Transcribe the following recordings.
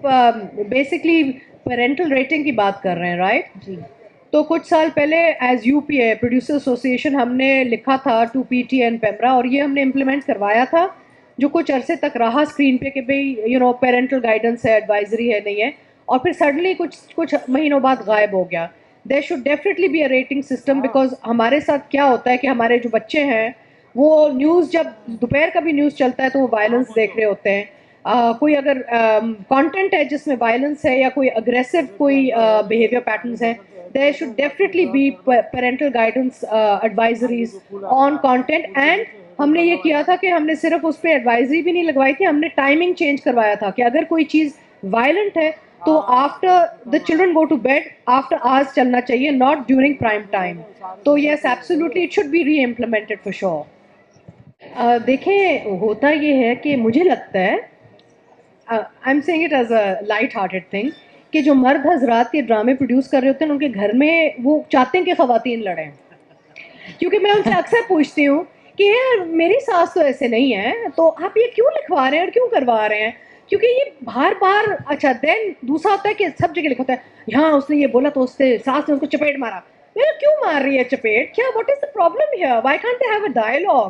آپ basically parental rating کی بات کر رہے ہیں رائٹ؟ جی تو کچھ سال پہلے as U P A producer association ہم نے لکھا تھا to P T and PEMRA, اور یہ ہم نے امپلیمنٹ کروایا تھا جو کچھ عرصے تک رہا اسکرین پہ کہ بھئی پیرنٹل گائیڈنس ہے، ایڈوائزری ہے، نہیں ہے، اور پھر سڈنلی کچھ مہینوں بعد غائب ہو گیا. There should definitely be a rating system, because ہمارے ساتھ کیا ہوتا ہے کہ ہمارے جو بچے ہیں وہ نیوز، جب دوپہر کا بھی نیوز چلتا ہے تو وہ وائلنس دیکھ رہے ہوتے ہیں. کوئی اگر کانٹینٹ ہے جس میں وائلنس ہے یا کوئی اگریسو کوئی بیہیویئر پیٹرنز ہیں، there should definitely be parental guidance advisories on content. And ہم نے یہ کیا تھا کہ ہم نے صرف اس پہ ایڈوائزری بھی نہیں لگوائی تھی، ہم نے ٹائمنگ چینج کروایا تھا کہ اگر کوئی چیز وائلنٹ ہے تو after the children go to bed after hours چلنا چاہیے، ناٹ ڈیورنگ پرائم ٹائم. تو yes absolutely it should be reimplemented for sure. دیکھیں ہوتا یہ ہے کہ مجھے لگتا ہے I am seeing it as a light hearted thing کہ جو مرد حضرات یہ ڈرامے پروڈیوس کر رہے ہوتے ہیں ان کے گھر میں وہ چاہتے ہیں کہ خواتین لڑیں. کیونکہ میں ان سے اکثر پوچھتی ہوں کہ یار میری ساس تو ایسے نہیں ہے، تو آپ یہ کیوں لکھوا رہے ہیں اور کیوں کروا رہے ہیں؟ کیونکہ یہ بار بار اچھا دین دوسرا ہوتا ہے کہ سب جگہ لکھا ہوتا ہے یہاں اس نے یہ بولا تو اس سے ساس نے اس کو چپیٹ مارا. کیوں مار رہی ہے چپیٹ؟ کیا what is the problem here? Why can't they have a dialogue?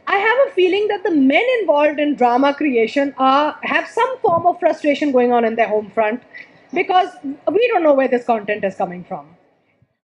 I have a feeling that the men involved in drama creation have some form of frustration going on in their home front, because we don't know where this content is coming from.